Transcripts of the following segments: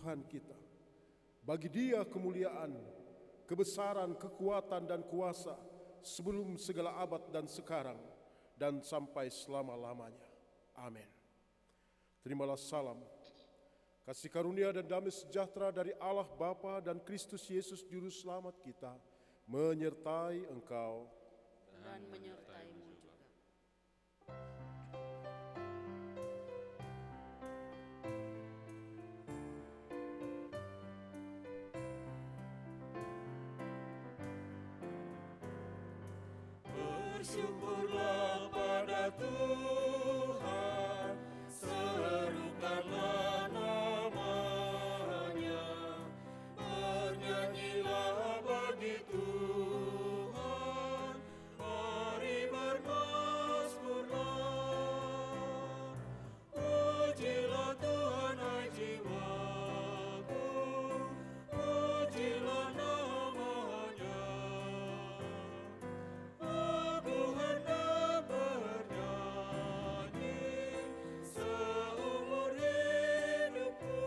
Tuhan kita. Bagi Dia kemuliaan, kebesaran, kekuatan dan kuasa sebelum segala abad dan sekarang dan sampai selama-lamanya. Amin. Terimalah salam, kasih karunia dan damai sejahtera dari Allah Bapa dan Kristus Yesus Juru Selamat kita menyertai engkau dan menyertaimu juga. Bersyukurlah pada Tuhan, serukanlah nama-Nya, bernyanyilah bagi Tuhan, mari bermazmurlah. Pujilah Tuhan hai jiwaku, pujilah nama-Nya. Aku hendak bernyanyi seumur hidupku.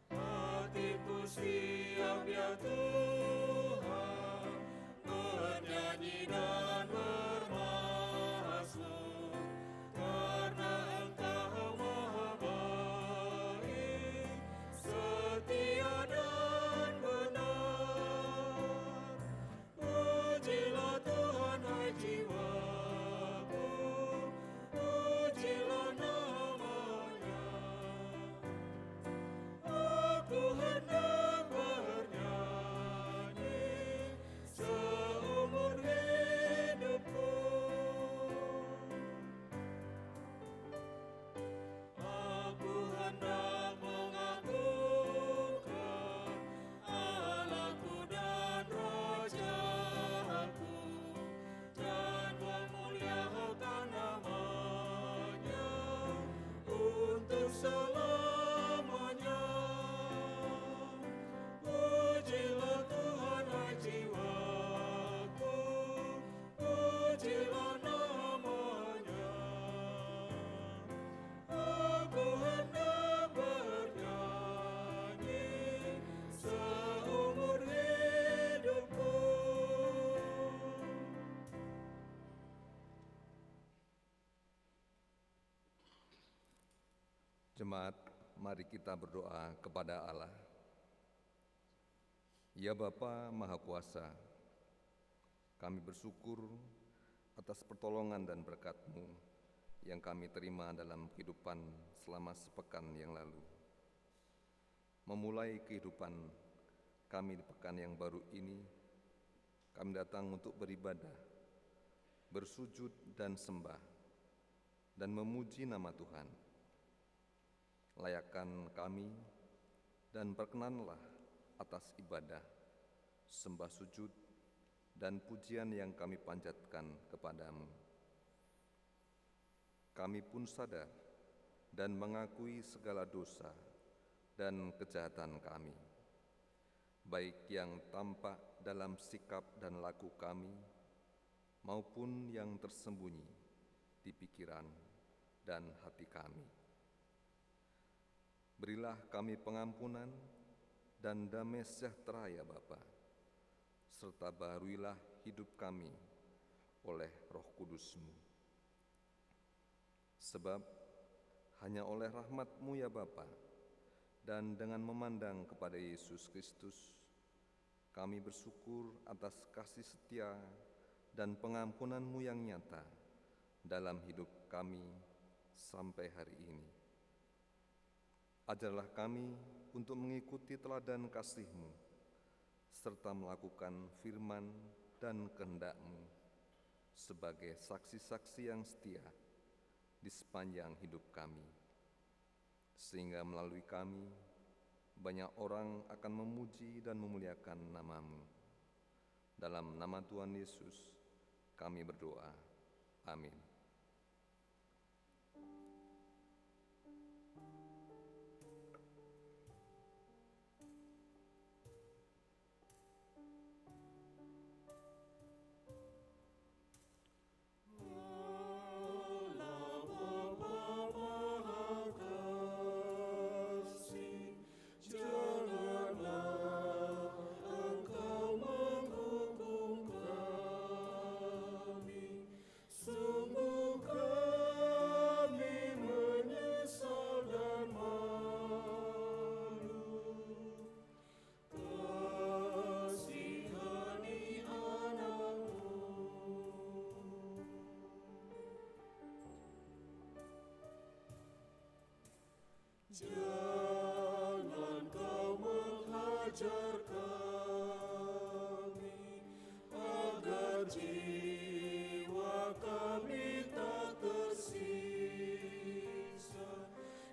Hatiku siap ya Tuhan, bernyanyi dan bermazmur, karena Engkau maha baik, setia dan benar. Pujilah Tuhan hai jiwaku, pujilah nama-Nya. Aku hendak bernyanyi seumur hidupku. Aku hendak mengagungkan Allahku dan Rajaku, dan memuliakan nama-Nya untuk selamanya. Pujilah Tuhan hai jiwaku, pujilah nama-Nya. Aku hendak bernyanyi seumur hidupku. Jemaat, mari kita berdoa kepada Allah. Ya Bapa Maha Kuasa, kami bersyukur atas pertolongan dan berkat-Mu yang kami terima dalam kehidupan selama sepekan yang lalu. Memulai kehidupan kami di pekan yang baru ini, kami datang untuk beribadah, bersujud dan sembah, dan memuji nama Tuhan. Layakkan kami dan berkenanlah atas ibadah, sembah sujud, dan pujian yang kami panjatkan kepadamu. Kami pun sadar dan mengakui segala dosa dan kejahatan kami, baik yang tampak dalam sikap dan laku kami, maupun yang tersembunyi di pikiran dan hati kami. Berilah kami pengampunan dan damai sejahtera ya Bapa, serta baharuilah hidup kami oleh Roh Kudus-Mu. Sebab hanya oleh rahmat-Mu ya Bapa, dan dengan memandang kepada Yesus Kristus, kami bersyukur atas kasih setia dan pengampunan-Mu yang nyata dalam hidup kami sampai hari ini. Ajarlah kami untuk mengikuti teladan kasih-Mu, serta melakukan firman dan kehendak-Mu sebagai saksi-saksi yang setia di sepanjang hidup kami, sehingga melalui kami banyak orang akan memuji dan memuliakan nama-Mu. Dalam nama Tuhan Yesus kami berdoa. Amin. Allah Bapa Jangan kau menghajar kami, agar jiwa kami tak tersisa.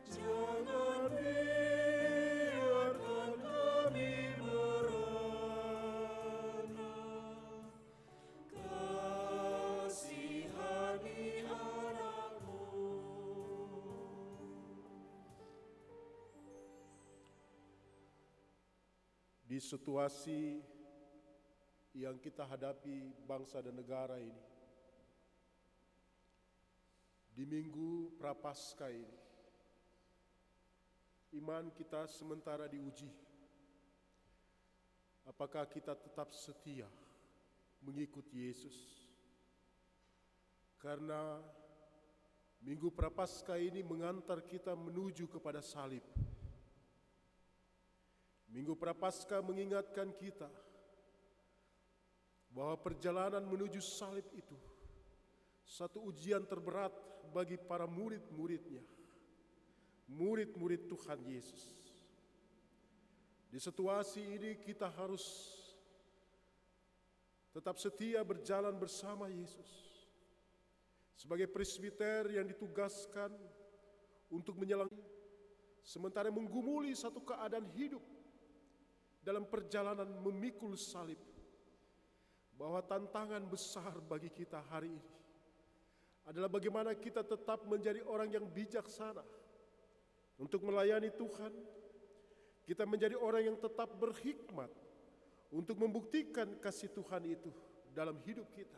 Jangan biarkan kami merana. Kasihani anakmu. Di situasi yang kita hadapi bangsa dan negara ini, di Minggu Prapaskah ini, iman kita sementara diuji. Apakah kita tetap setia mengikuti Yesus? Karena Minggu Prapaskah ini mengantar kita menuju kepada salib. Minggu Prapaskah mengingatkan kita bahwa perjalanan menuju salib itu satu ujian terberat bagi para murid-muridnya, murid-murid Tuhan Yesus. Di situasi ini kita harus tetap setia berjalan bersama Yesus. Sebagai presbiter yang ditugaskan untuk menyelang, sementara menggumuli satu keadaan hidup dalam perjalanan memikul salib, bahwa tantangan besar bagi kita hari ini adalah bagaimana kita tetap menjadi orang yang bijaksana untuk melayani Tuhan. Kita menjadi orang yang tetap berhikmat untuk membuktikan kasih Tuhan itu dalam hidup kita.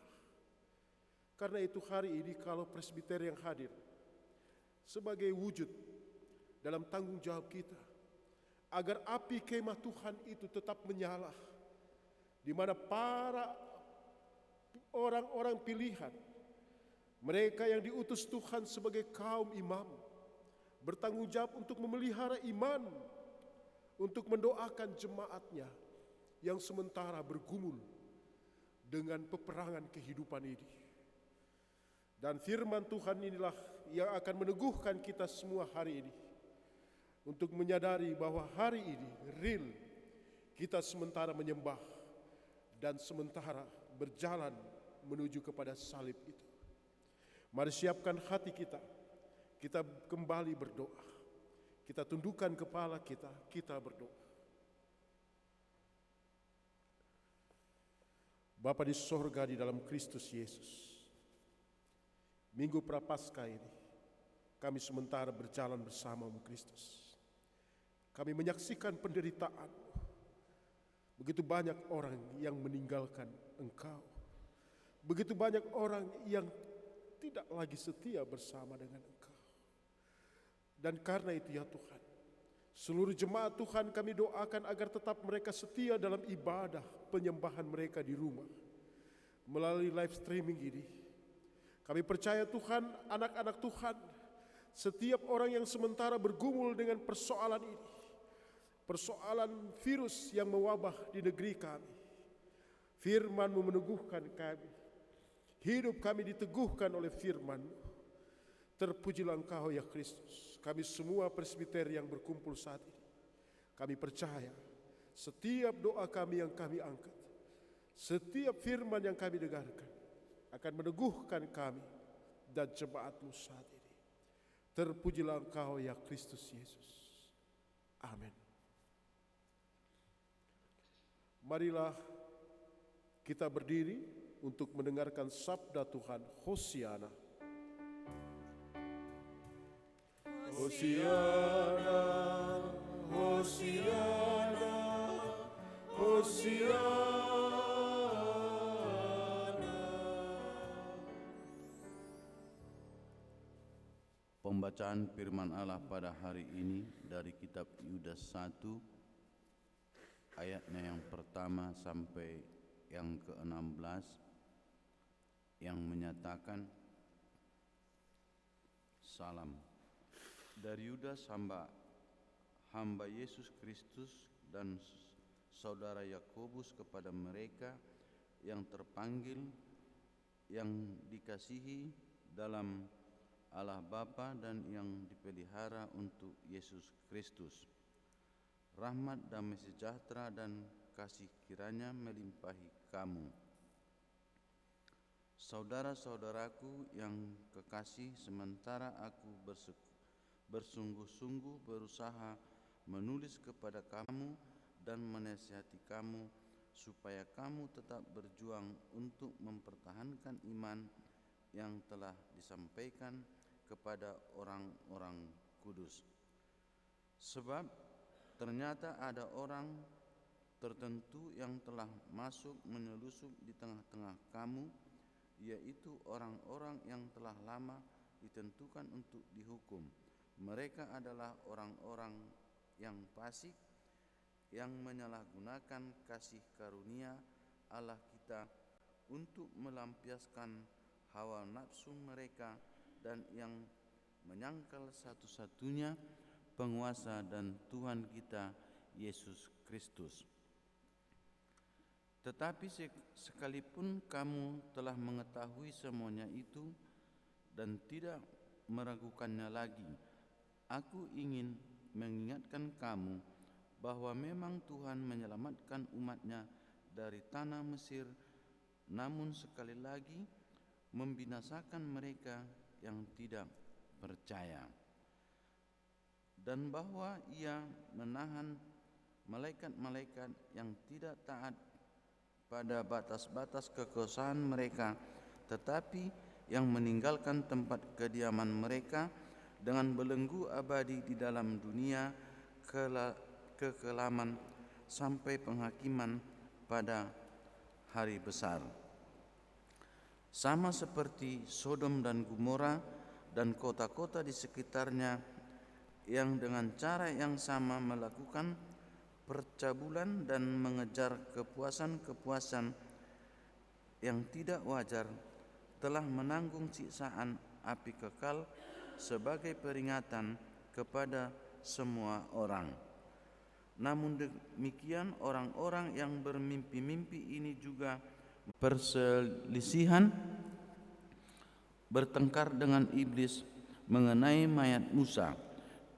Karena itu hari ini kalau presbiter yang hadir sebagai wujud dalam tanggung jawab kita, agar api kemah Tuhan itu tetap menyala, di mana para orang-orang pilihan, mereka yang diutus Tuhan sebagai kaum imam, bertanggung jawab untuk memelihara iman, untuk mendoakan jemaatnya yang sementara bergumul dengan peperangan kehidupan ini. Dan firman Tuhan inilah yang akan meneguhkan kita semua hari ini, untuk menyadari bahwa hari ini real kita sementara menyembah dan sementara berjalan menuju kepada salib itu. Mari siapkan hati kita, kita kembali berdoa. Kita tundukkan kepala kita, kita berdoa. Bapa di sorga di dalam Kristus Yesus, Minggu Prapaskah ini kami sementara berjalan bersama-Mu Kristus. Kami menyaksikan penderitaan. Begitu banyak orang yang meninggalkan Engkau. Begitu banyak orang yang tidak lagi setia bersama dengan Engkau. Dan karena itu ya Tuhan, seluruh jemaat Tuhan kami doakan agar tetap mereka setia dalam ibadah penyembahan mereka di rumah. Melalui live streaming ini, kami percaya Tuhan, anak-anak Tuhan, setiap orang yang sementara bergumul dengan persoalan ini, persoalan virus yang mewabah di negeri kami, firman-Mu meneguhkan kami, hidup kami diteguhkan oleh firman-Mu. Terpujilah Engkau ya Kristus. Kami semua presbiter yang berkumpul saat ini, kami percaya setiap doa kami yang kami angkat, setiap firman yang kami dengarkan akan meneguhkan kami dan jemaat-Mu saat ini. Terpujilah Engkau ya Kristus Yesus. Amin. Marilah kita berdiri untuk mendengarkan sabda Tuhan. Hosiana. Hosiana, Hosiana, Hosiana. Pembacaan firman Allah pada hari ini dari kitab Yudas 1 ayatnya yang pertama sampai yang ke-16 yang menyatakan, salam dari Yudas hamba Yesus Kristus dan saudara Yakobus kepada mereka yang terpanggil, yang dikasihi dalam Allah Bapa dan yang dipelihara untuk Yesus Kristus. Rahmat, damai sejahtera dan kasih kiranya melimpahi kamu. Saudara-saudaraku yang kekasih, sementara aku bersungguh-sungguh berusaha menulis kepada kamu dan menasihati kamu supaya kamu tetap berjuang untuk mempertahankan iman yang telah disampaikan kepada orang-orang kudus. Sebab ternyata ada orang tertentu yang telah masuk menyelusup di tengah-tengah kamu, yaitu orang-orang yang telah lama ditentukan untuk dihukum. Mereka adalah orang-orang yang fasik, yang menyalahgunakan kasih karunia Allah kita untuk melampiaskan hawa nafsu mereka dan yang menyangkal satu-satunya penguasa dan Tuhan kita Yesus Kristus. Tetapi sekalipun kamu telah mengetahui semuanya itu dan tidak meragukannya lagi, aku ingin mengingatkan kamu bahwa memang Tuhan menyelamatkan umat-Nya dari tanah Mesir, namun sekali lagi membinasakan mereka yang tidak percaya, dan bahwa Ia menahan malaikat-malaikat yang tidak taat pada batas-batas kekuasaan mereka, tetapi yang meninggalkan tempat kediaman mereka dengan belenggu abadi di dalam dunia kekelaman sampai penghakiman pada hari besar. Sama seperti Sodom dan Gomora dan kota-kota di sekitarnya yang dengan cara yang sama melakukan percabulan dan mengejar kepuasan-kepuasan yang tidak wajar, telah menanggung siksaan api kekal sebagai peringatan kepada semua orang. Namun demikian orang-orang yang bermimpi-mimpi ini juga perselisihan, bertengkar dengan iblis mengenai mayat Musa,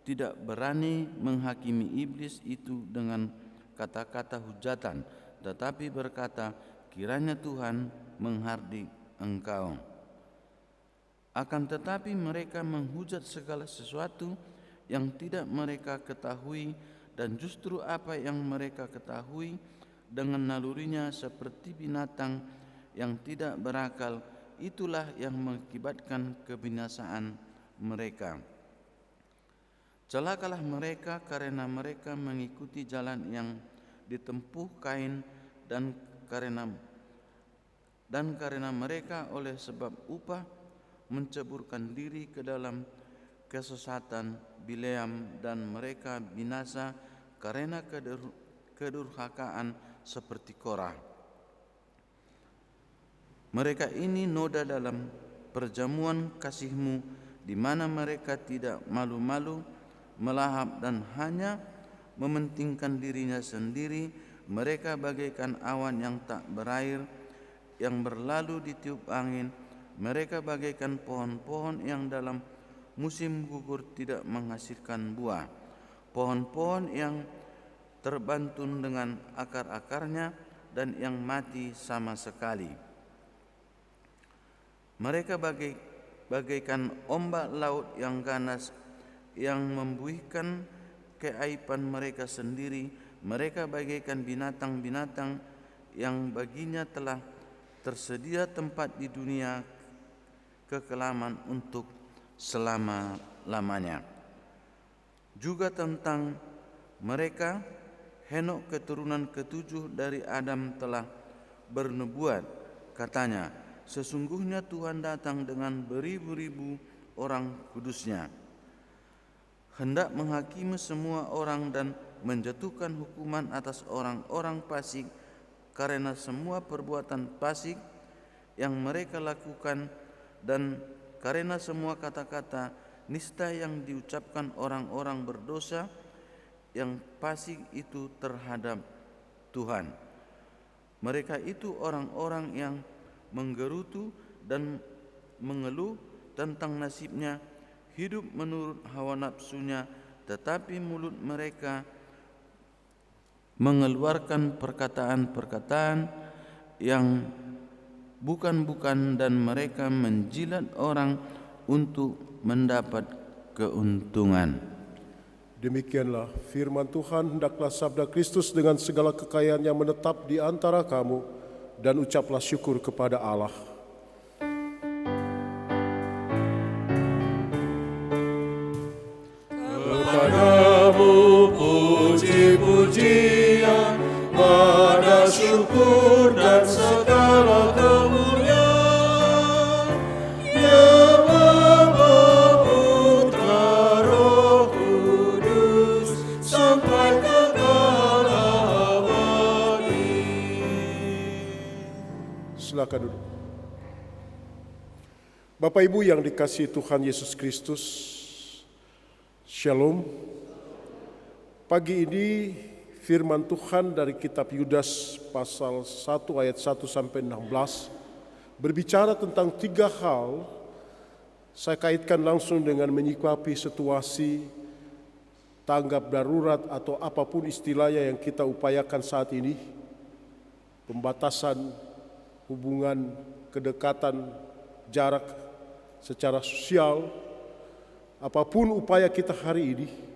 tidak berani menghakimi iblis itu dengan kata-kata hujatan, tetapi berkata, kiranya Tuhan menghardik engkau. Akan tetapi mereka menghujat segala sesuatu yang tidak mereka ketahui, dan justru apa yang mereka ketahui dengan nalurinya seperti binatang yang tidak berakal, itulah yang mengakibatkan kebinasaan mereka. Celakalah mereka karena mereka mengikuti jalan yang ditempuh Kain, dan karena mereka oleh sebab upah menceburkan diri ke dalam kesesatan Bileam, dan mereka binasa karena kedurhakaan seperti Korah. Mereka ini noda dalam perjamuan kasih-Mu, di mana mereka tidak malu-malu melahap dan hanya mementingkan dirinya sendiri. Mereka bagaikan awan yang tak berair, yang berlalu ditiup angin. Mereka bagaikan pohon-pohon yang dalam musim gugur tidak menghasilkan buah, pohon-pohon yang terbantun dengan akar-akarnya dan yang mati sama sekali. Mereka bagaikan ombak laut yang ganas, yang membuihkan keaiban mereka sendiri. Mereka bagaikan binatang-binatang yang baginya telah tersedia tempat di dunia kekelaman untuk selama-lamanya. Juga tentang mereka, Henok keturunan ketujuh dari Adam telah bernubuat, katanya, sesungguhnya Tuhan datang dengan beribu-ribu orang kudusnya, hendak menghakimi semua orang dan menjatuhkan hukuman atas orang-orang fasik karena semua perbuatan fasik yang mereka lakukan, dan karena semua kata-kata nista yang diucapkan orang-orang berdosa yang fasik itu terhadap Tuhan. Mereka itu orang-orang yang menggerutu dan mengeluh tentang nasibnya hidup menurut hawa nafsunya, tetapi mulut mereka mengeluarkan perkataan-perkataan yang bukan-bukan, dan mereka menjilat orang untuk mendapat keuntungan. Demikianlah firman Tuhan. Hendaklah sabda Kristus dengan segala kekayaannya menetap di antara kamu, dan ucaplah syukur kepada Allah. Kepadamu puji-pujian, pada syukur dan segala kemuliaan, ya Bapa, Putra, Roh Kudus, sampai kekal abadi. Silakan duduk. Bapak Ibu yang dikasihi Tuhan Yesus Kristus, Shalom. Pagi ini firman Tuhan dari kitab Yudas pasal 1 ayat 1 sampai 16 berbicara tentang 3 hal. Saya kaitkan langsung dengan menyikapi situasi tanggap darurat atau apapun istilahnya yang kita upayakan saat ini. Pembatasan hubungan, kedekatan, jarak secara sosial, apapun upaya kita hari ini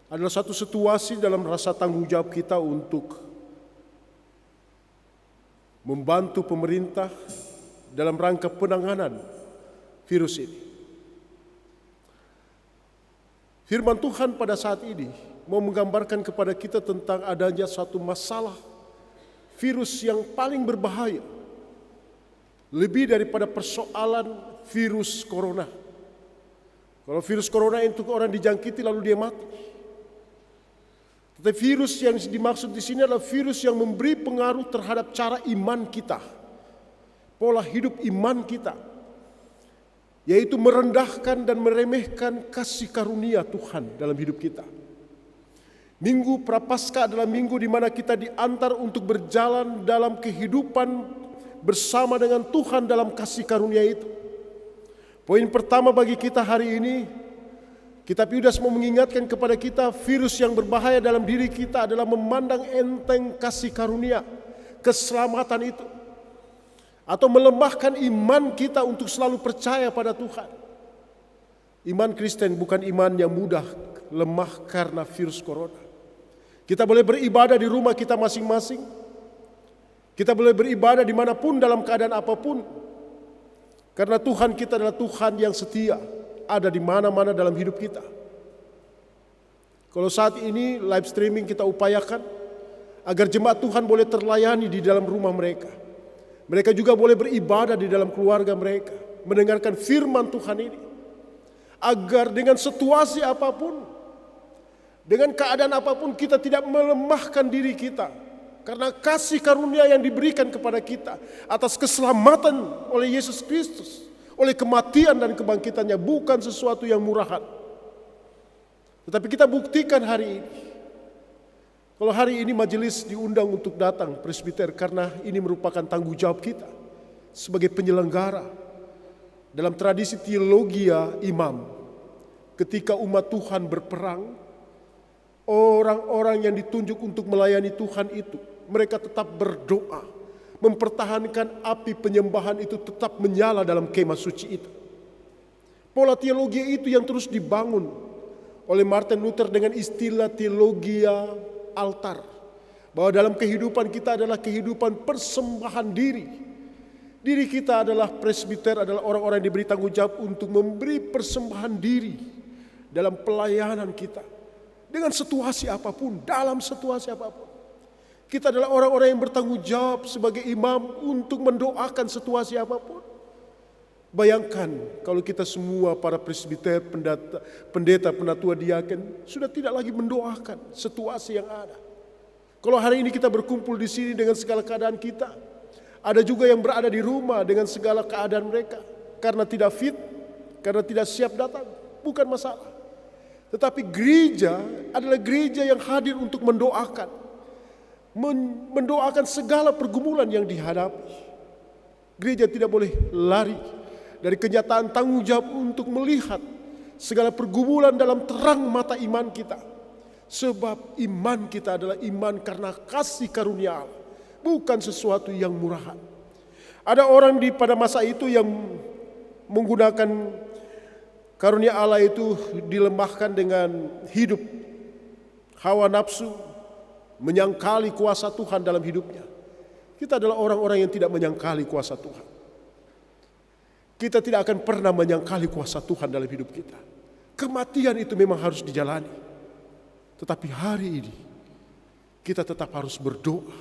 adalah satu situasi dalam rasa tanggung jawab kita untuk membantu pemerintah dalam rangka penanganan virus ini. Firman Tuhan pada saat ini mau menggambarkan kepada kita tentang adanya satu masalah virus yang paling berbahaya, lebih daripada persoalan virus corona. Kalau virus corona itu orang dijangkiti lalu dia mati. Tetapi virus yang dimaksud di sini adalah virus yang memberi pengaruh terhadap cara iman kita, pola hidup iman kita, yaitu merendahkan dan meremehkan kasih karunia Tuhan dalam hidup kita. Minggu Prapaskah adalah minggu di mana kita diantar untuk berjalan dalam kehidupan bersama dengan Tuhan dalam kasih karunia itu. Poin pertama bagi kita hari ini, Kitab Yudas mau mengingatkan kepada kita virus yang berbahaya dalam diri kita adalah memandang enteng kasih karunia, keselamatan itu, atau melemahkan iman kita untuk selalu percaya pada Tuhan. Iman Kristen bukan iman yang mudah lemah karena virus corona. Kita boleh beribadah di rumah kita masing-masing. Kita boleh beribadah dimanapun dalam keadaan apapun. Karena Tuhan kita adalah Tuhan yang setia, ada di mana-mana dalam hidup kita. Kalau saat ini live streaming kita upayakan agar jemaat Tuhan boleh terlayani di dalam rumah mereka. Mereka juga boleh beribadah di dalam keluarga mereka, mendengarkan firman Tuhan ini. Agar dengan situasi apapun, dengan keadaan apapun kita tidak melemahkan diri kita. Karena kasih karunia yang diberikan kepada kita atas keselamatan oleh Yesus Kristus, oleh kematian dan kebangkitannya bukan sesuatu yang murahan. Tetapi kita buktikan hari ini. Kalau hari ini majelis diundang untuk datang presbiter karena ini merupakan tanggung jawab kita sebagai penyelenggara dalam tradisi teologia imam. Ketika umat Tuhan berperang, orang-orang yang ditunjuk untuk melayani Tuhan itu, mereka tetap berdoa, mempertahankan api penyembahan itu tetap menyala dalam kemah suci itu. Pola teologi itu yang terus dibangun oleh Martin Luther dengan istilah teologia altar. Bahwa dalam kehidupan kita adalah kehidupan persembahan diri. Diri kita adalah presbiter, adalah orang-orang yang diberi tanggung jawab untuk memberi persembahan diri dalam pelayanan kita. Dengan situasi apapun, dalam situasi apapun. Kita adalah orang-orang yang bertanggung jawab sebagai imam untuk mendoakan situasi apapun. Bayangkan kalau kita semua para presbiter, pendeta, penatua, diaken sudah tidak lagi mendoakan situasi yang ada. Kalau hari ini kita berkumpul di sini dengan segala keadaan kita, ada juga yang berada di rumah dengan segala keadaan mereka karena tidak fit, karena tidak siap datang, bukan masalah. Tetapi gereja adalah gereja yang hadir untuk mendoakan. Mendoakan segala pergumulan yang dihadapi. Gereja tidak boleh lari dari kenyataan tanggung jawab untuk melihat segala pergumulan dalam terang mata iman kita. Sebab iman kita adalah iman karena kasih karunia Allah, bukan sesuatu yang murahan. Ada orang pada masa itu yang menggunakan karunia Allah itu dilemahkan dengan hidup hawa nafsu, menyangkali kuasa Tuhan dalam hidupnya. Kita adalah orang-orang yang tidak menyangkali kuasa Tuhan. Kita tidak akan pernah menyangkali kuasa Tuhan dalam hidup kita. Kematian itu memang harus dijalani. Tetapi hari ini kita tetap harus berdoa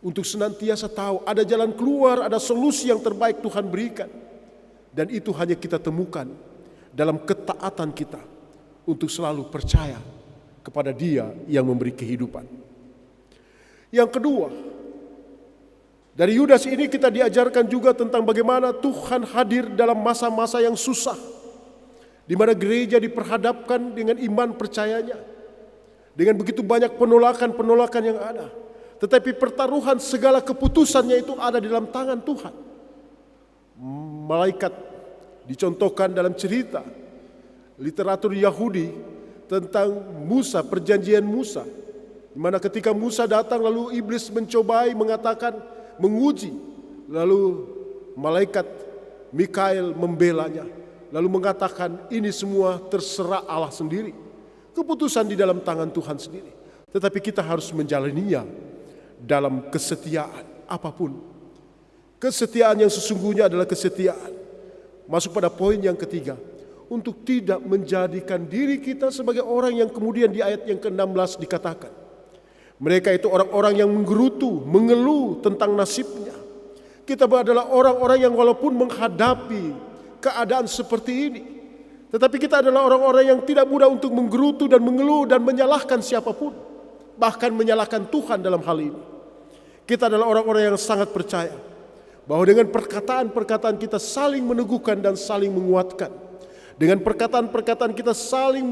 untuk senantiasa tahu ada jalan keluar, ada solusi yang terbaik Tuhan berikan. Dan itu hanya kita temukan dalam ketaatan kita untuk selalu percaya kepada Dia yang memberi kehidupan. Yang kedua, dari Yudas ini kita diajarkan juga tentang bagaimana Tuhan hadir dalam masa-masa yang susah, di mana gereja diperhadapkan dengan iman percayanya, dengan begitu banyak penolakan-penolakan yang ada. Tetapi pertaruhan segala keputusannya itu ada di dalam tangan Tuhan. Malaikat dicontohkan dalam cerita literatur Yahudi tentang Musa, perjanjian Musa, di mana ketika Musa datang lalu iblis mencobai, mengatakan, menguji, lalu malaikat Mikael membelanya, lalu mengatakan ini semua terserah Allah sendiri. Keputusan di dalam tangan Tuhan sendiri. Tetapi kita harus menjalaninya dalam kesetiaan apapun. Kesetiaan yang sesungguhnya adalah kesetiaan. Masuk pada poin yang ketiga. Untuk tidak menjadikan diri kita sebagai orang yang kemudian di ayat yang ke-16 dikatakan. Mereka itu orang-orang yang menggerutu, mengeluh tentang nasibnya. Kita adalah orang-orang yang walaupun menghadapi keadaan seperti ini, tetapi kita adalah orang-orang yang tidak mudah untuk menggerutu dan mengeluh dan menyalahkan siapapun. Bahkan menyalahkan Tuhan dalam hal ini. Kita adalah orang-orang yang sangat percaya bahwa dengan perkataan-perkataan kita saling meneguhkan dan saling menguatkan. Dengan perkataan-perkataan kita saling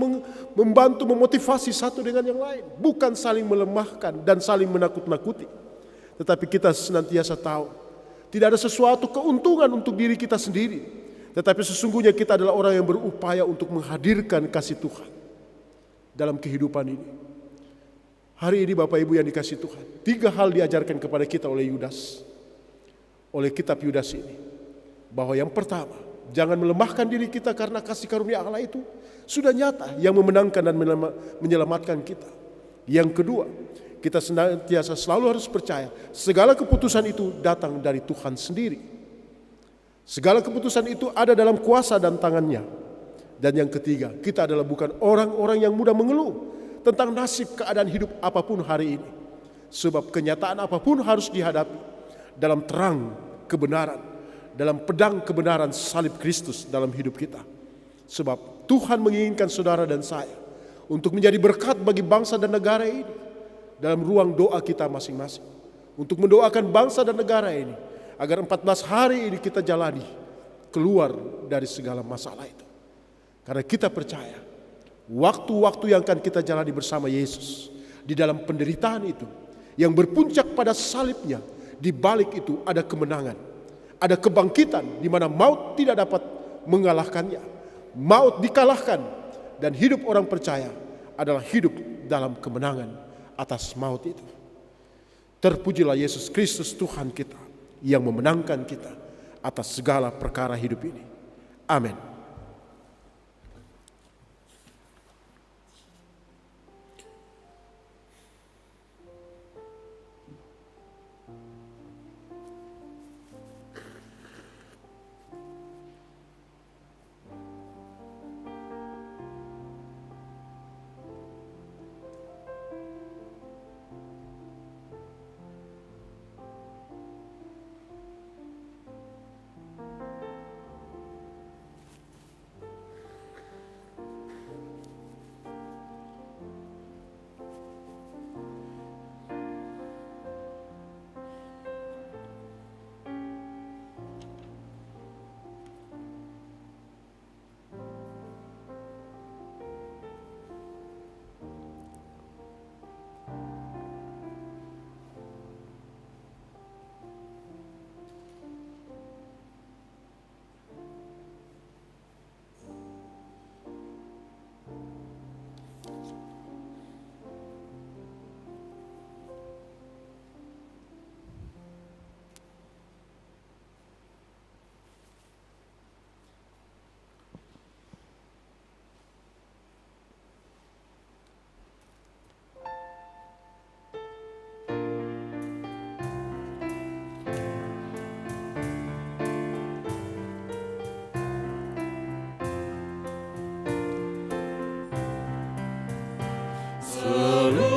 membantu, memotivasi satu dengan yang lain. Bukan saling melemahkan dan saling menakut-nakuti. Tetapi kita senantiasa tahu tidak ada sesuatu keuntungan untuk diri kita sendiri. Tetapi sesungguhnya kita adalah orang yang berupaya untuk menghadirkan kasih Tuhan dalam kehidupan ini. Hari ini Bapak Ibu yang dikasihi Tuhan, 3 hal diajarkan kepada kita oleh Yudas, oleh kitab Yudas ini. Bahwa yang pertama, jangan melemahkan diri kita karena kasih karunia Allah itu sudah nyata yang memenangkan dan menyelamatkan kita. Yang kedua, kita senantiasa selalu harus percaya segala keputusan itu datang dari Tuhan sendiri. Segala keputusan itu ada dalam kuasa dan tangannya. Dan yang ketiga, kita adalah bukan orang-orang yang mudah mengeluh tentang nasib keadaan hidup apapun hari ini. Sebab kenyataan apapun harus dihadapi dalam terang kebenaran, dalam pedang kebenaran salib Kristus dalam hidup kita. Sebab Tuhan menginginkan saudara dan saya untuk menjadi berkat bagi bangsa dan negara ini dalam ruang doa kita masing-masing. Untuk mendoakan bangsa dan negara ini agar 14 hari ini kita jalani keluar dari segala masalah itu. Karena kita percaya waktu-waktu yang akan kita jalani bersama Yesus di dalam penderitaan itu yang berpuncak pada salibnya, di balik itu ada kemenangan. Ada kebangkitan di mana maut tidak dapat mengalahkannya. Maut dikalahkan dan hidup orang percaya adalah hidup dalam kemenangan atas maut itu. Terpujilah Yesus Kristus Tuhan kita yang memenangkan kita atas segala perkara hidup ini. Amin.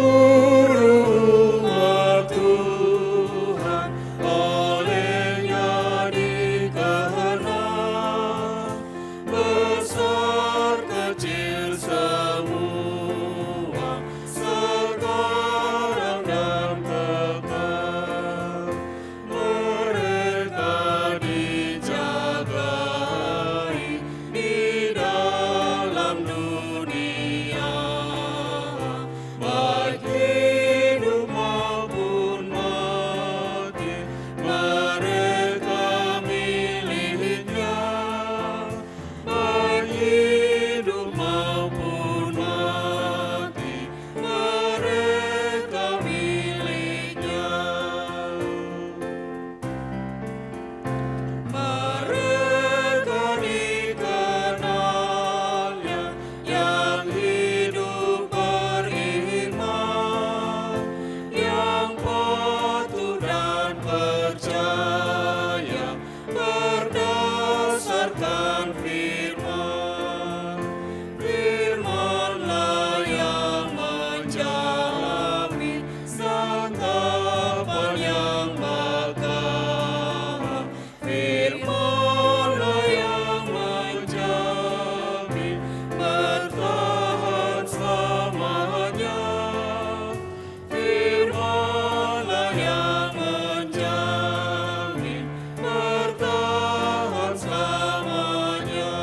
Seluruh umat Tuhan olehnya dikenal, besar kecil semua, sekarang dan kekal. Mereka dijagai di dalam dunia, baik hidup maupun mati, mereka miliknya. Baik hidup maupun mati, mereka miliknya. Mereka dikenalnya yang hidup beriman, yang patuh dan percaya berdasarkan firman. Firman-Lah yang menjamin santapan yang bakal. Firman-Lah yang menjamin bertahan selamanya. Firman-Lah yang menjamin bertahan selamanya.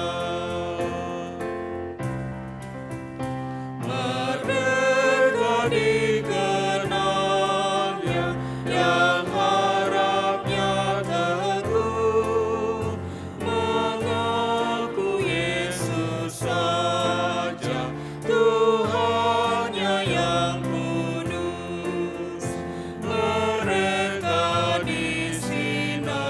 Mereka dikenalnya yang harapnya teguh, mengaku Yesus saja Tuhannya yang kudus. Mereka disinari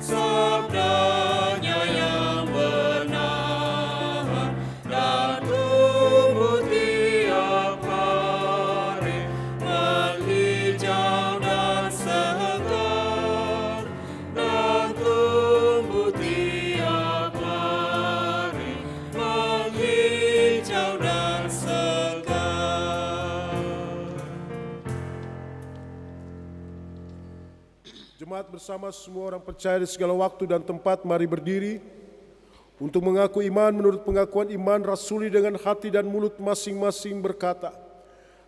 sabdanya yang benar, dan tumbuh tiap hari menghijau dan segar. Dan tumbuh tiap hari menghijau dan segar. Jemaat bersama semua orang percaya di segala waktu dan tempat, mari berdiri untuk mengaku iman menurut pengakuan iman rasuli dengan hati dan mulut masing-masing berkata,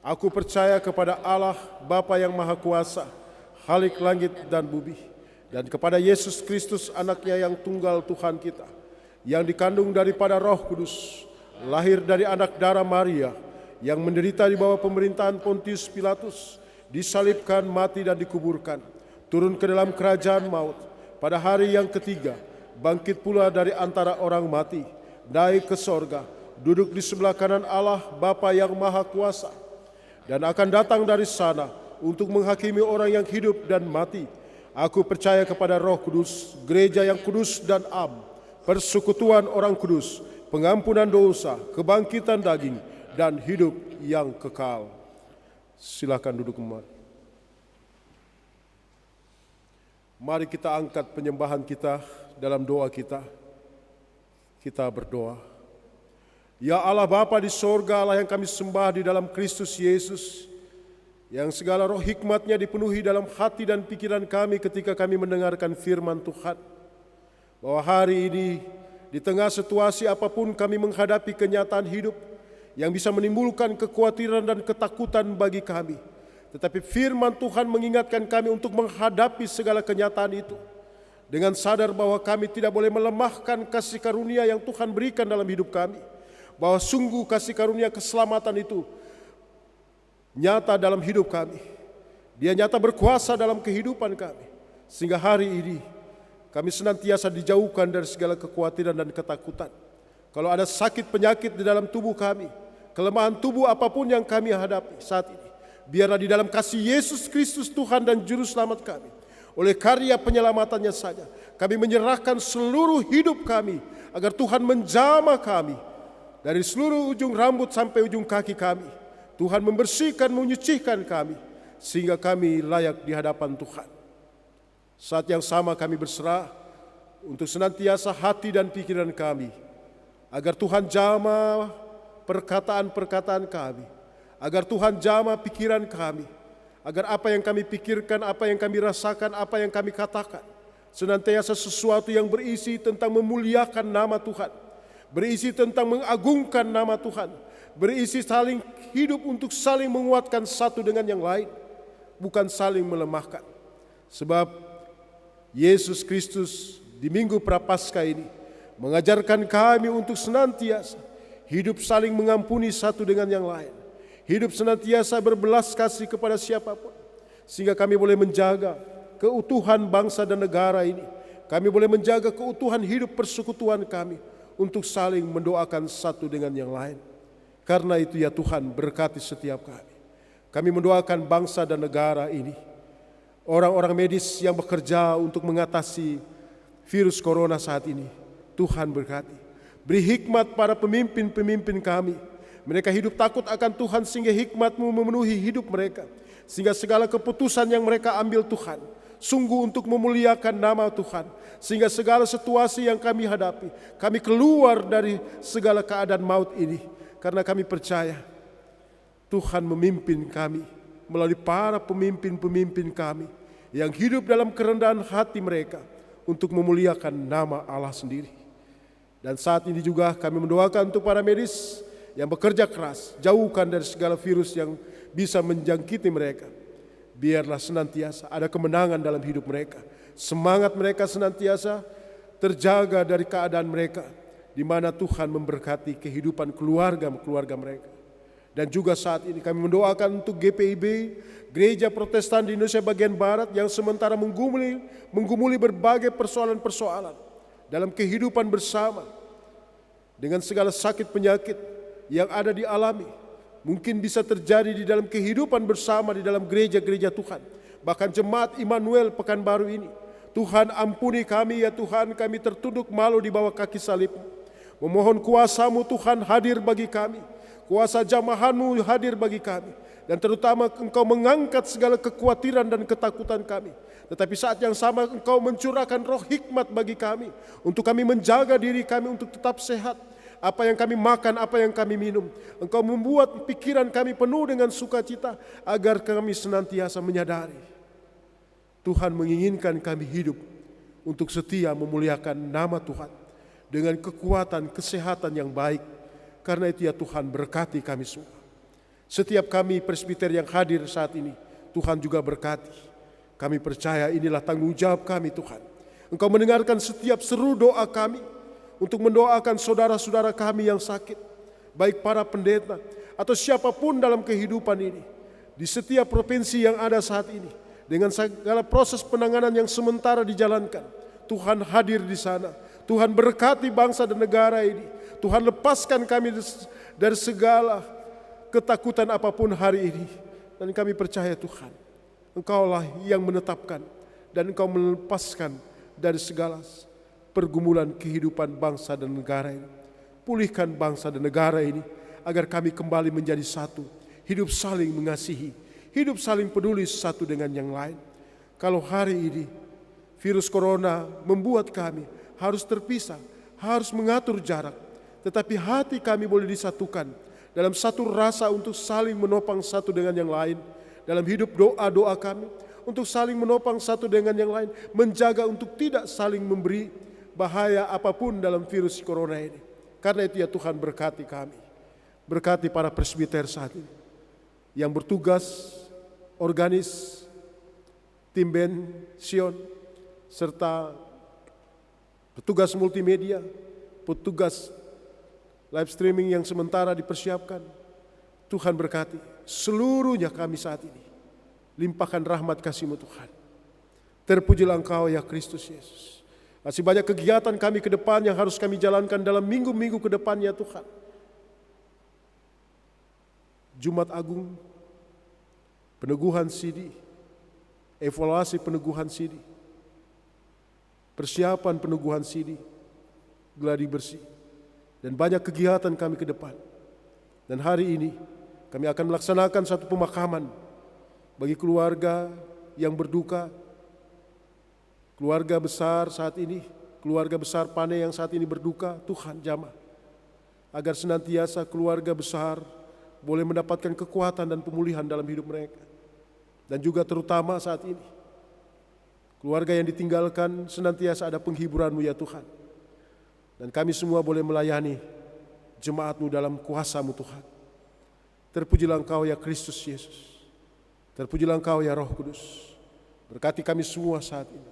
Aku percaya kepada Allah Bapa yang Maha Kuasa, Khalik langit dan bumi, dan kepada Yesus Kristus anaknya yang tunggal Tuhan kita, yang dikandung daripada Roh Kudus, lahir dari anak darah Maria, yang menderita di bawah pemerintahan Pontius Pilatus, disalibkan, mati dan dikuburkan, turun ke dalam kerajaan maut, pada hari yang ketiga, bangkit pula dari antara orang mati, naik ke sorga, duduk di sebelah kanan Allah Bapa yang Maha Kuasa, dan akan datang dari sana untuk menghakimi orang yang hidup dan mati. Aku percaya kepada Roh Kudus, gereja yang kudus dan am, persekutuan orang kudus, pengampunan dosa, kebangkitan daging, dan hidup yang kekal. Silakan duduk kembali. Mari kita angkat penyembahan kita dalam doa kita. Kita berdoa. Ya Allah Bapa di sorga, Allah yang kami sembah di dalam Kristus Yesus, yang segala roh hikmatnya dipenuhi dalam hati dan pikiran kami ketika kami mendengarkan firman Tuhan. Bahwa hari ini di tengah situasi apapun kami menghadapi kenyataan hidup yang bisa menimbulkan kekhawatiran dan ketakutan bagi kami. Tetapi firman Tuhan mengingatkan kami untuk menghadapi segala kenyataan itu dengan sadar bahwa kami tidak boleh melemahkan kasih karunia yang Tuhan berikan dalam hidup kami. Bahwa sungguh kasih karunia keselamatan itu nyata dalam hidup kami. Dia nyata berkuasa dalam kehidupan kami. Sehingga hari ini kami senantiasa dijauhkan dari segala kekhawatiran dan ketakutan. Kalau ada sakit penyakit di dalam tubuh kami, kelemahan tubuh apapun yang kami hadapi saat ini, biarlah di dalam kasih Yesus Kristus Tuhan dan Juru Selamat kami, oleh karya penyelamatannya saja, kami menyerahkan seluruh hidup kami, agar Tuhan menjamah kami, dari seluruh ujung rambut sampai ujung kaki kami. Tuhan membersihkan, menyucikan kami, sehingga kami layak di hadapan Tuhan. Saat yang sama kami berserah untuk senantiasa hati dan pikiran kami, agar Tuhan jamah perkataan-perkataan kami, agar Tuhan jamah pikiran kami, agar apa yang kami pikirkan, apa yang kami rasakan, apa yang kami katakan, senantiasa sesuatu yang berisi tentang memuliakan nama Tuhan, berisi tentang mengagungkan nama Tuhan, berisi saling hidup untuk saling menguatkan satu dengan yang lain, bukan saling melemahkan. Sebab Yesus Kristus di Minggu Prapaskah ini mengajarkan kami untuk senantiasa hidup saling mengampuni satu dengan yang lain, hidup senantiasa berbelas kasih kepada siapapun, sehingga kami boleh menjaga keutuhan bangsa dan negara ini. Kami boleh menjaga keutuhan hidup persekutuan kami untuk saling mendoakan satu dengan yang lain. Karena itu ya Tuhan, berkati setiap kami. Kami mendoakan bangsa dan negara ini, orang-orang medis yang bekerja untuk mengatasi virus corona saat ini, Tuhan berkati. Beri hikmat para pemimpin-pemimpin kami. Mereka hidup takut akan Tuhan sehingga hikmat-Mu memenuhi hidup mereka. Sehingga segala keputusan yang mereka ambil Tuhan, sungguh untuk memuliakan nama Tuhan. Sehingga segala situasi yang kami hadapi, kami keluar dari segala keadaan maut ini. Karena kami percaya Tuhan memimpin kami melalui para pemimpin-pemimpin kami yang hidup dalam kerendahan hati mereka untuk memuliakan nama Allah sendiri. Dan saat ini juga kami mendoakan untuk para medis yang bekerja keras, jauhkan dari segala virus yang bisa menjangkiti mereka. Biarlah senantiasa ada kemenangan dalam hidup mereka. Semangat mereka senantiasa terjaga dari keadaan mereka, di mana Tuhan memberkati kehidupan keluarga mereka. Dan juga saat ini kami mendoakan untuk GPIB, Gereja Protestan di Indonesia bagian Barat, yang sementara menggumuli berbagai persoalan-persoalan dalam kehidupan bersama, dengan segala sakit penyakit yang ada dialami, mungkin bisa terjadi di dalam kehidupan bersama di dalam gereja-gereja Tuhan, bahkan jemaat Immanuel Pekanbaru ini. Tuhan ampuni kami ya Tuhan, kami tertunduk malu di bawah kaki salib. Memohon kuasa-Mu Tuhan hadir bagi kami, kuasa jamahan-Mu hadir bagi kami, dan terutama Engkau mengangkat segala kekhawatiran dan ketakutan kami. Tetapi saat yang sama Engkau mencurahkan roh hikmat bagi kami, untuk kami menjaga diri kami untuk tetap sehat. Apa yang kami makan, apa yang kami minum, Engkau membuat pikiran kami penuh dengan sukacita, agar kami senantiasa menyadari Tuhan menginginkan kami hidup untuk setia memuliakan nama Tuhan dengan kekuatan kesehatan yang baik. Karena itu ya Tuhan, berkati kami semua. Setiap kami presbiter yang hadir saat ini, Tuhan juga berkati. Kami percaya inilah tanggung jawab kami Tuhan. Engkau mendengarkan setiap seru doa kami untuk mendoakan saudara-saudara kami yang sakit, baik para pendeta atau siapapun dalam kehidupan ini, di setiap provinsi yang ada saat ini, dengan segala proses penanganan yang sementara dijalankan. Tuhan hadir di sana. Tuhan berkati bangsa dan negara ini. Tuhan lepaskan kami dari segala ketakutan apapun hari ini. Dan kami percaya Tuhan, Engkaulah yang menetapkan dan Engkau melepaskan dari segala pergumulan kehidupan bangsa dan negara ini. Pulihkan bangsa dan negara ini agar kami kembali menjadi satu, hidup saling mengasihi, hidup saling peduli satu dengan yang lain. Kalau hari ini virus corona membuat kami harus terpisah, harus mengatur jarak, tetapi hati kami boleh disatukan dalam satu rasa untuk saling menopang satu dengan yang lain. Dalam hidup doa-doa kami untuk saling menopang satu dengan yang lain, menjaga untuk tidak saling memberi bahaya apapun dalam virus corona ini. Karena itu ya Tuhan, berkati kami, berkati para presbiter saat ini yang bertugas organis, tim band Sion, serta petugas multimedia, petugas live streaming yang sementara dipersiapkan. Tuhan berkati seluruhnya kami saat ini. Limpahkan rahmat kasih-Mu Tuhan. Terpujilah Engkau ya Kristus Yesus. Masih banyak kegiatan kami ke depan yang harus kami jalankan dalam minggu-minggu ke depan ya Tuhan. Jumat Agung, peneguhan sidi, evaluasi peneguhan sidi, persiapan peneguhan sidi, gladi bersih, dan banyak kegiatan kami ke depan. Dan hari ini kami akan melaksanakan satu pemakaman bagi keluarga yang berduka, keluarga besar saat ini, keluarga besar Pane yang saat ini berduka. Tuhan jamah agar senantiasa keluarga besar boleh mendapatkan kekuatan dan pemulihan dalam hidup mereka. Dan juga terutama saat ini, keluarga yang ditinggalkan senantiasa ada penghiburan-Mu ya Tuhan. Dan kami semua boleh melayani jemaat-Mu dalam kuasa-Mu Tuhan. Terpujilah Engkau ya Kristus Yesus. Terpujilah Engkau ya Roh Kudus. Berkati kami semua saat ini.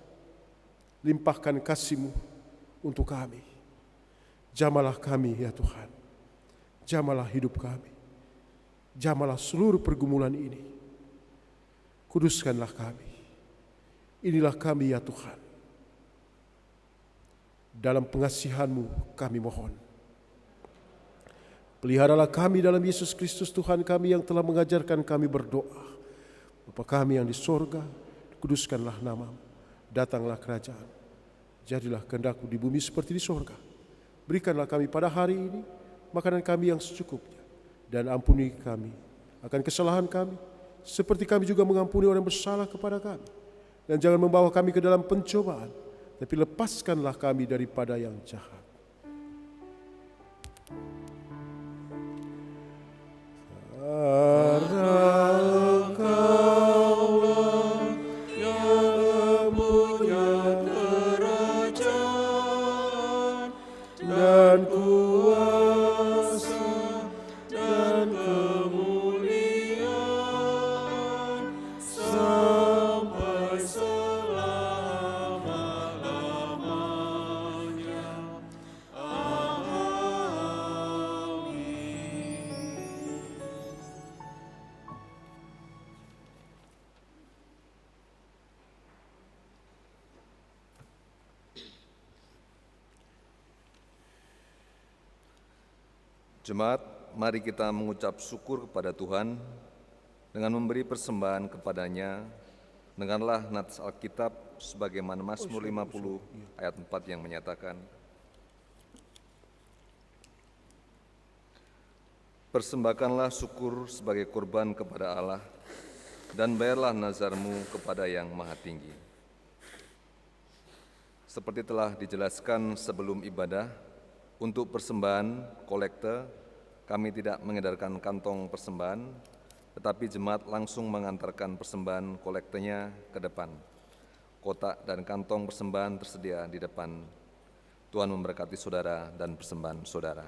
Limpahkan kasih-Mu untuk kami. Jamalah kami ya Tuhan. Jamalah hidup kami. Jamalah seluruh pergumulan ini. Kuduskanlah kami. Inilah kami ya Tuhan. Dalam pengasihan-Mu kami mohon. Peliharalah kami dalam Yesus Kristus Tuhan kami yang telah mengajarkan kami berdoa. Bapa kami yang di sorga, kuduskanlah nama-Mu. Datanglah kerajaan. Jadilah kehendak-Mu di bumi seperti di sorga. Berikanlah kami pada hari ini makanan kami yang secukupnya. Dan ampuni kami akan kesalahan kami, seperti kami juga mengampuni orang bersalah kepada kami. Dan jangan membawa kami ke dalam pencobaan, tapi lepaskanlah kami daripada yang jahat. Jemaat, mari kita mengucap syukur kepada Tuhan dengan memberi persembahan kepada-Nya. Dengarlah nats Alkitab sebagaimana Mazmur 50 ayat 4 yang menyatakan, persembahkanlah syukur sebagai kurban kepada Allah dan bayarlah nazarmu kepada Yang Maha Tinggi. Seperti telah dijelaskan sebelum ibadah, untuk persembahan kolekte, kami tidak mengedarkan kantong persembahan, tetapi jemaat langsung mengantarkan persembahan kolektenya ke depan. Kotak dan kantong persembahan tersedia di depan. Tuhan memberkati saudara dan persembahan saudara.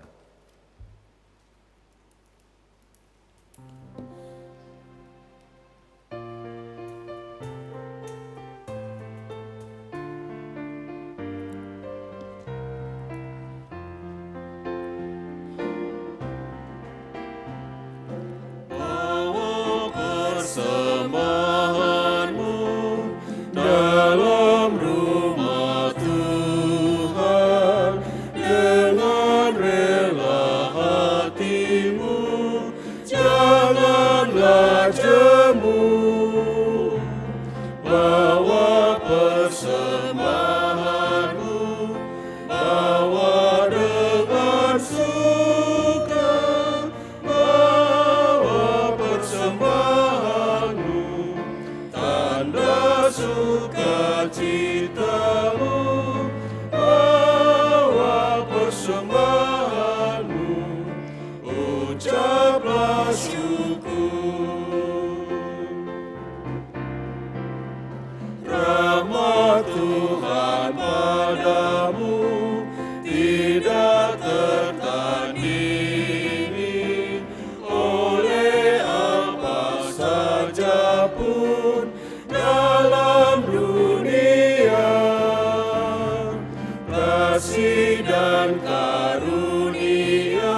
Dan karunia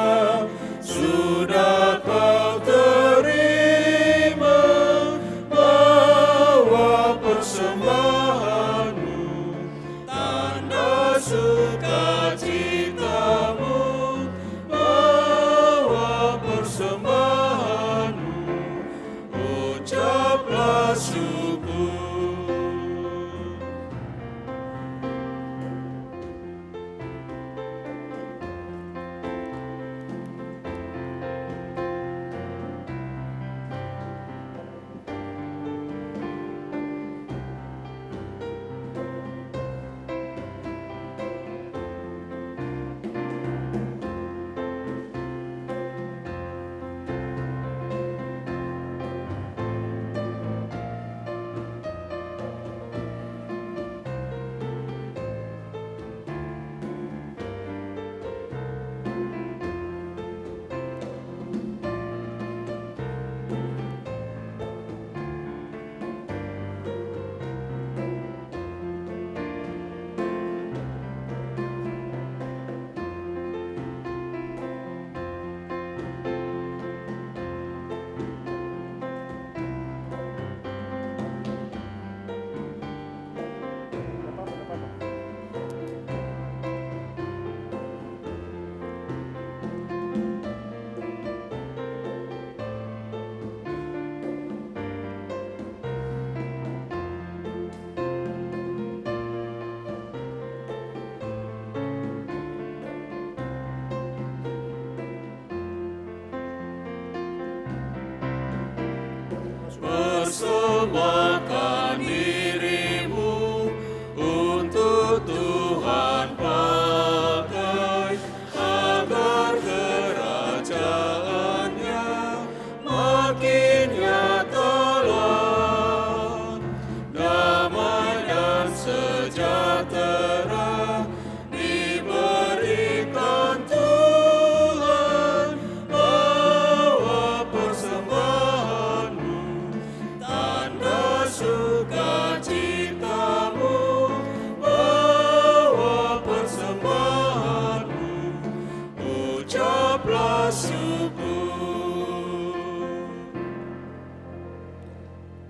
sudah Kau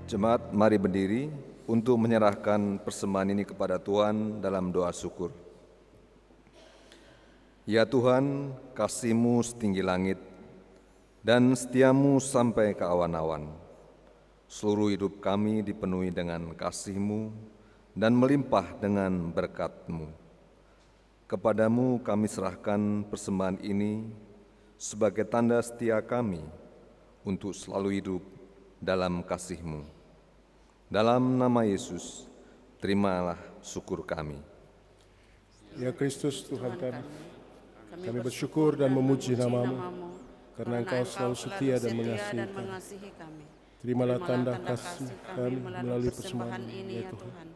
Jemaat, mari berdiri untuk menyerahkan persembahan ini kepada Tuhan dalam doa syukur. Ya Tuhan, kasih-Mu setinggi langit dan setiamu sampai ke awan-awan. Seluruh hidup kami dipenuhi dengan kasih-Mu dan melimpah dengan berkat-Mu. Kepadamu kami serahkan persembahan ini sebagai tanda setia kami untuk selalu hidup dalam kasih-Mu. Dalam nama Yesus, terimalah syukur kami. Ya Kristus Tuhan kami bersyukur dan memuji nama-Mu, karena Engkau selalu setia dan mengasihi kami. Terimalah tanda kasih kami melalui persembahan ini, ya Tuhan,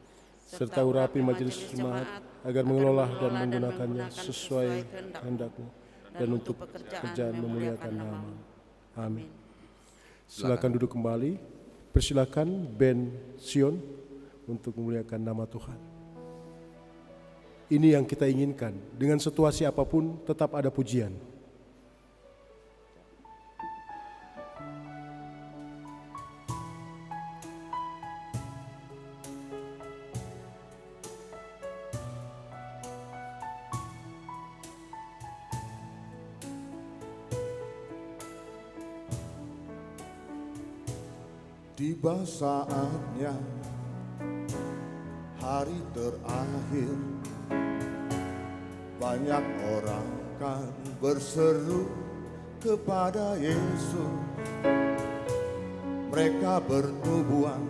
serta urapi majelis jemaat agar mengelola dan menggunakannya sesuai kehendak-Mu dan untuk pekerjaan memuliakan nama-Mu. Amin. Silakan duduk kembali. Persilakan band Sion untuk memuliakan nama Tuhan. Ini yang kita inginkan, dengan situasi apapun tetap ada pujian. Tiba saatnya hari terakhir, banyak orang kan berseru kepada Yesus. Mereka bernubuat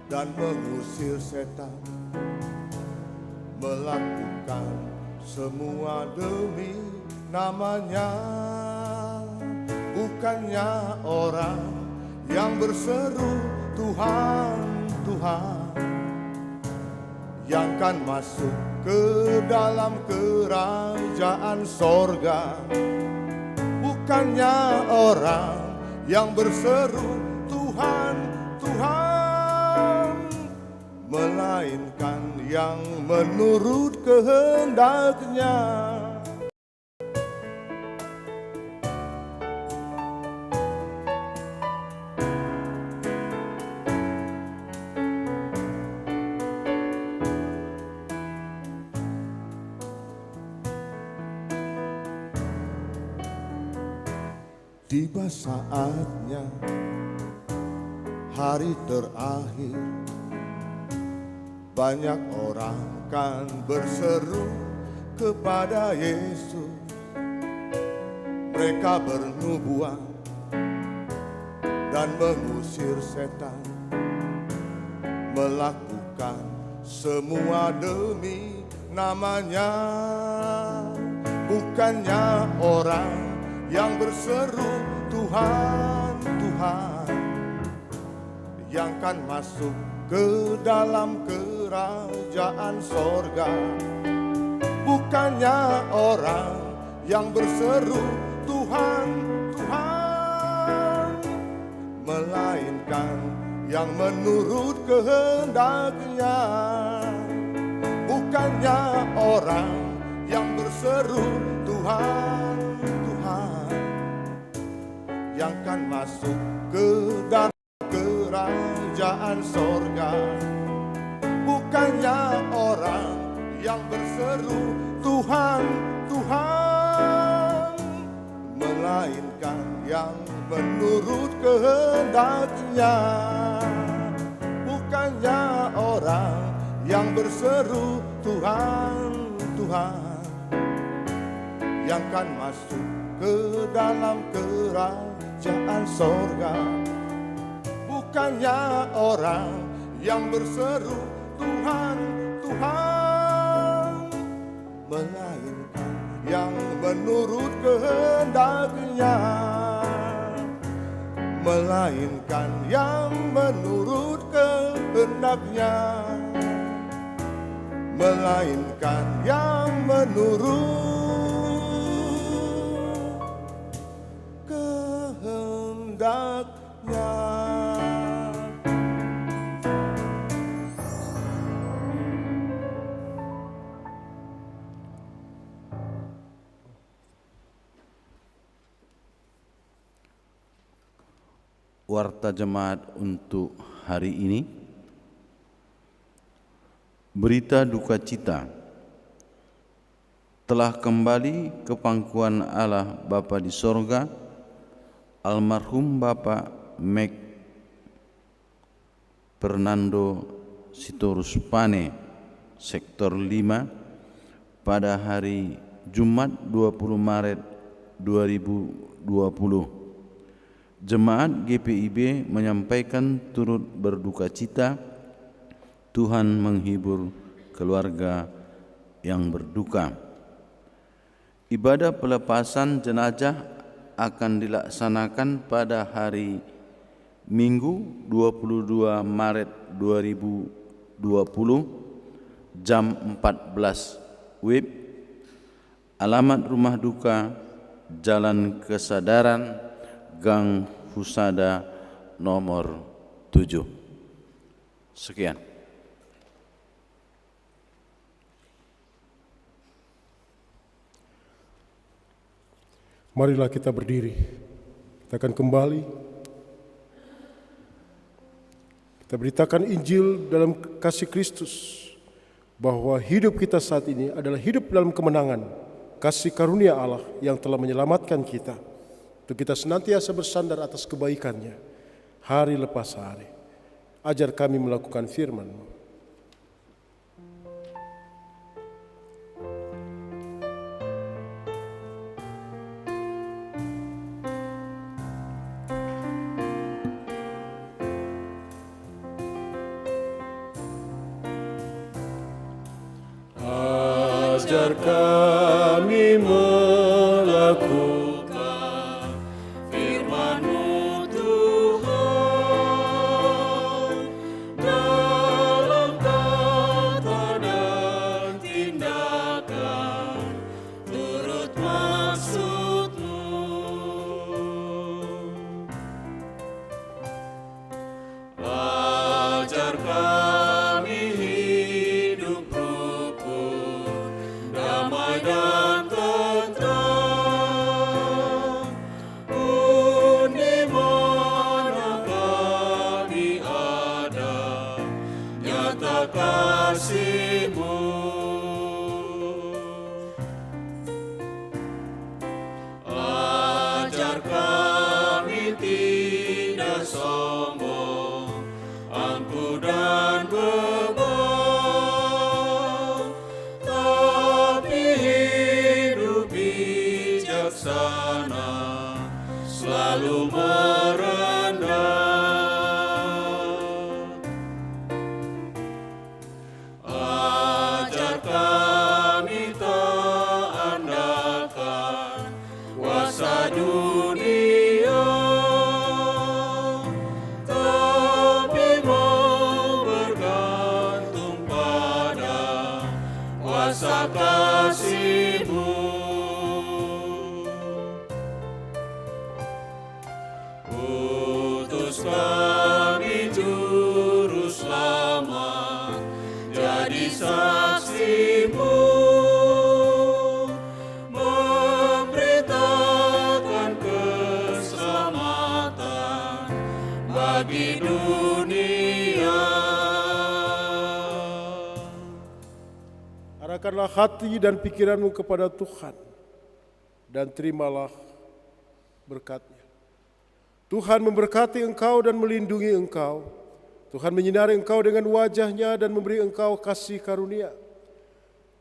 dan mengusir setan, melakukan semua demi namanya. Bukannya orang yang berseru Tuhan, Tuhan, yang kan masuk ke dalam kerajaan sorga. Bukannya orang yang berseru Tuhan, Tuhan, melainkan yang menurut kehendak-Nya. Tiba saatnya hari terakhir, banyak orang kan berseru kepada Yesus. Mereka bernubuat dan mengusir setan, melakukan semua demi namanya. Bukannya orang yang berseru Tuhan, Tuhan, yang kan masuk ke dalam kerajaan sorga. Bukannya orang yang berseru Tuhan, Tuhan, melainkan yang menurut kehendak-Nya. Bukannya orang yang berseru Tuhan, Tuhan, yang kan masuk ke dalam kerajaan sorga. Bukannya orang yang berseru Tuhan, Tuhan, melainkan yang menurut kehendak-Nya. Bukannya orang yang berseru Tuhan, Tuhan, yang kan masuk ke dalam kerajaan sorga. Bukannya orang yang berseru Tuhan, Tuhan, melainkan yang menurut kehendak-Nya. Melainkan yang menurut kehendak-Nya. Melainkan yang menurut kehendak-Nya. warta jemaat untuk hari ini. Berita duka cita. Telah kembali ke pangkuan Allah Bapa di sorga, almarhum Bapak Mac Fernando Sitorus Pane, Sektor 5, pada hari Jumat 20 Maret 2020. Jemaat GPIB menyampaikan turut berduka cita. Tuhan menghibur keluarga yang berduka. Ibadah pelepasan jenazah akan dilaksanakan pada hari Minggu 22 Maret 2020 jam 14 WIB. Alamat rumah duka Jalan Kesadaran, Gang Husada nomor 7. Sekian. Marilah kita berdiri. Kita akan kembali. Kita beritakan Injil dalam kasih Kristus, bahwa hidup kita saat ini adalah hidup dalam kemenangan, kasih karunia Allah yang telah menyelamatkan kita. Untuk kita senantiasa bersandar atas kebaikannya, hari lepas hari. Ajar kami melakukan firman-Mu. Ajar kami melakukan firman-Mu Tuhan, dalam kata dan tindakan turut maksud-Mu. Ajar kami hidup rukun, damai dan tentram, pun di mana kami ada, nyata kasih-Mu. Ajar kami tidak sombong, angkuh dan beban, tapi hidup bijaksana, selalu merendah. Ajar kami tak andalkan kuasa dunia, tapi mau bergantung pada kuasa kasih-Mu. Utus kami Juru Selamat, jadi saksi-Mu, memberitakan keselamatan bagi dunia. Arahkanlah hati dan pikiranmu kepada Tuhan, dan terimalah berkat-Nya. Tuhan memberkati engkau dan melindungi engkau. Tuhan menyinari engkau dengan wajah-Nya dan memberi engkau kasih karunia.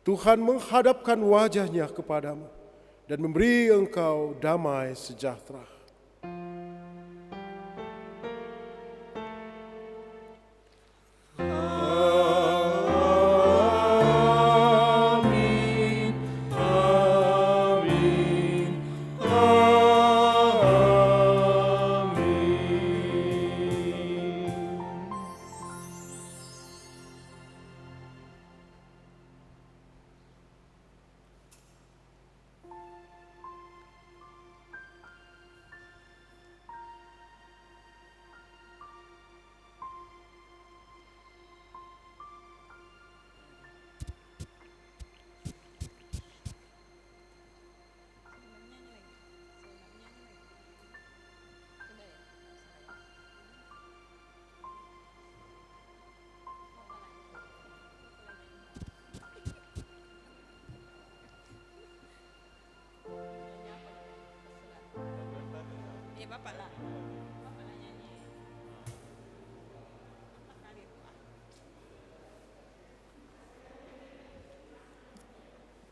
Tuhan menghadapkan wajah-Nya kepadamu dan memberi engkau damai sejahtera. Amin, amin, amin.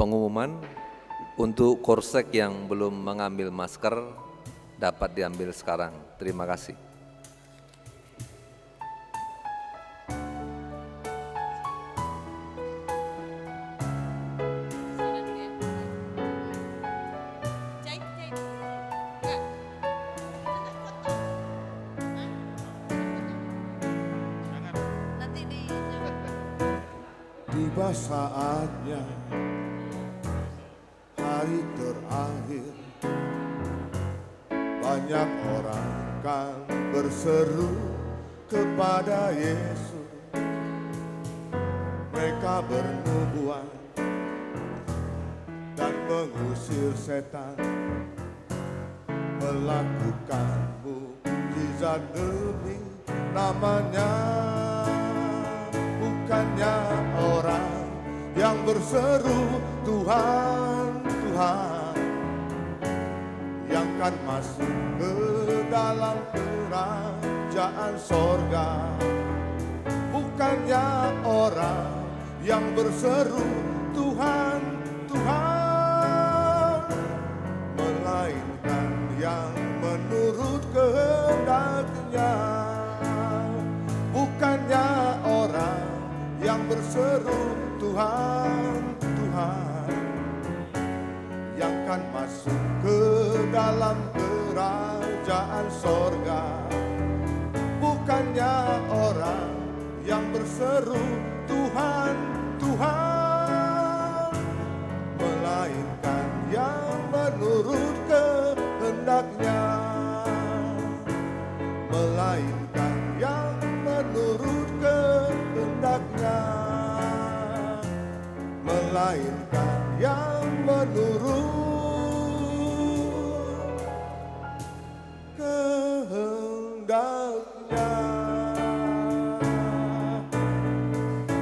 Pengumuman untuk Korsek yang belum mengambil masker dapat diambil sekarang. Terima kasih. Tiba saatnya hari terakhir, banyak orang kan berseru kepada Yesus. Mereka bernubuat dan mengusir setan, melakukan mukjizat demi namanya. Bukannya orang yang berseru Tuhan, Tuhan, yang kan masuk ke dalam kerajaan sorga. Bukannya orang yang berseru Tuhan, Tuhan, melainkan yang menurut kehendak-Nya. Bukannya orang yang berseru Tuhan, Tuhan, yang kan masuk ke dalam kerajaan sorga. Bukannya orang yang berseru Tuhan, Tuhan, melainkan yang menurut kehendak-Nya. Melainkan yang menurut kehendak-Nya. Melainkan yang menurut kehendak-Nya.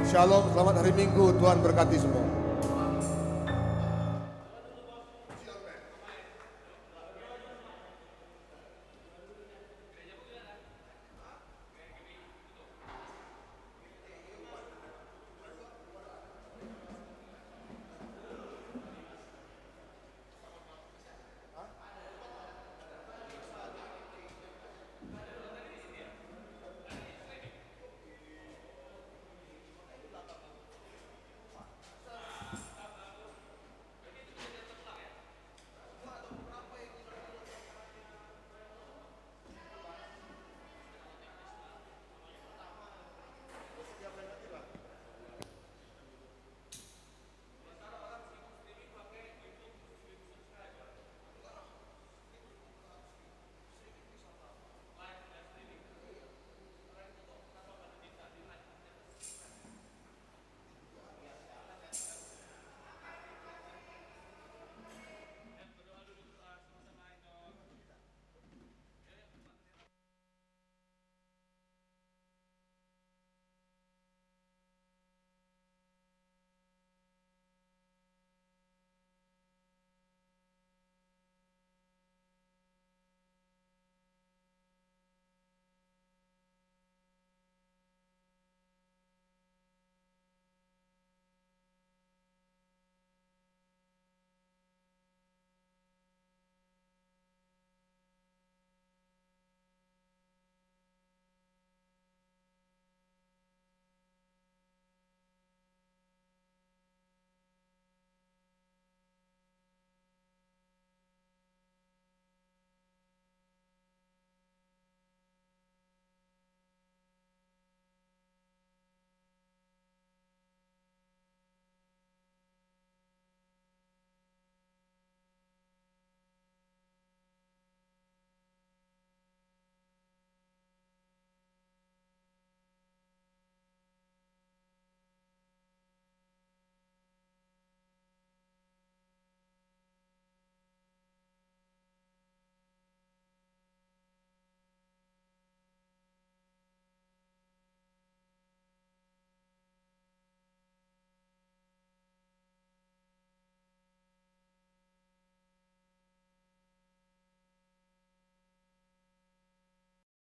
Shalom, selamat hari Minggu, Tuhan berkati semua.